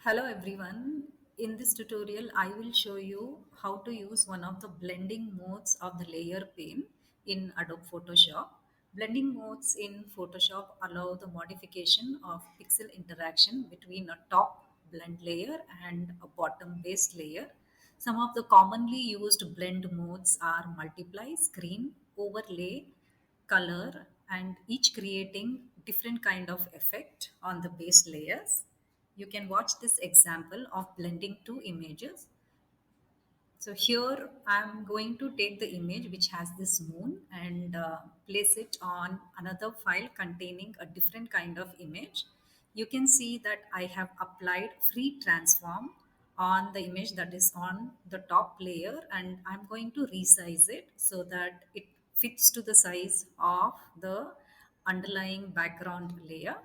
Hello everyone. In this tutorial, I will show you how to use one of the blending modes of the layer pane in Adobe Photoshop. Blending modes in Photoshop allow the modification of pixel interaction between a top blend layer and a bottom base layer. Some of the commonly used blend modes are multiply, screen, overlay, color, and each creating different kind of effect on the base layers. You can watch this example of blending two images. So here I'm going to take the image which has this moon and place it on another file containing a different kind of image. You can see that I have applied free transform on the image that is on the top layer, and I'm going to resize it so that it fits to the size of the underlying background layer.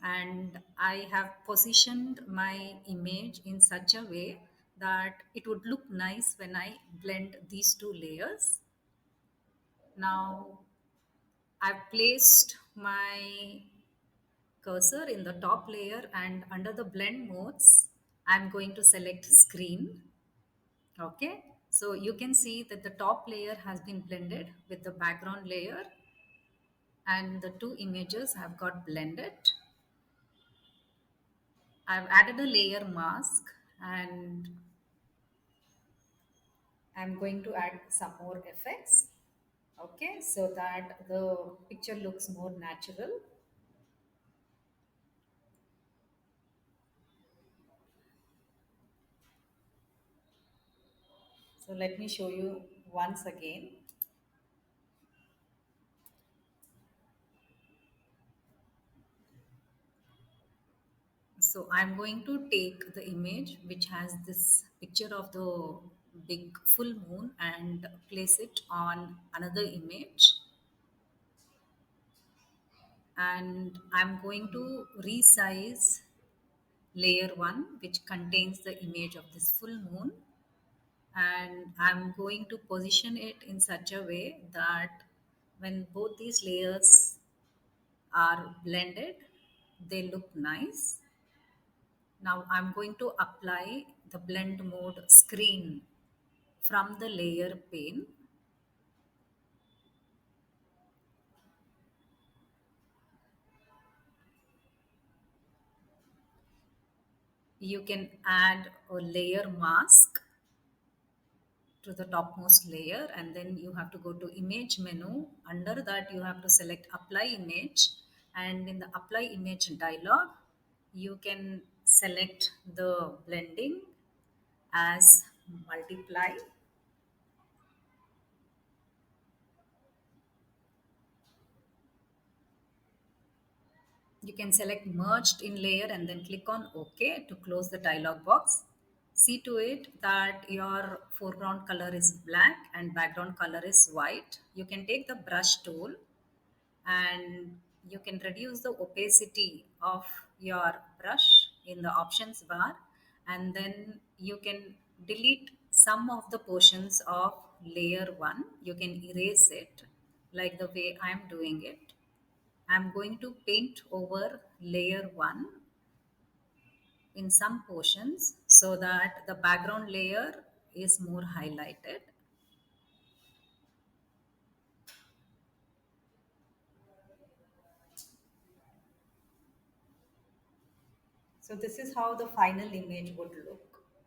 And I have positioned my image in such a way that it would look nice when I blend these two layers. Now I've placed my cursor in the top layer, and under the blend modes I'm going to select screen. Okay, so you can see that the top layer has been blended with the background layer and the two images have got blended. I've added a layer mask, and I'm going to add some more effects. Okay, so that the picture looks more natural. So let me show you once again. So I'm going to take the image which has this picture of the big full moon and place it on another image. And I'm going to resize layer 1 which contains the image of this full moon, and I'm going to position it in such a way that when both these layers are blended, they look nice. Now I'm going to apply the blend mode screen from the layer pane. You can add a layer mask to the topmost layer, and then you have to go to image menu. Under that you have to select apply image, and in the apply image dialog you can select the blending as multiply. You can select merged in layer and then click on OK to close the dialog box. See to it that your foreground color is black and background color is white. You can take the brush tool and you can reduce the opacity of your brush in the options bar, and then you can delete some of the portions of layer 1. You can erase it like the way I'm doing it. I'm going to paint over layer 1 in some portions so that the background layer is more highlighted. So this is how the final image would look.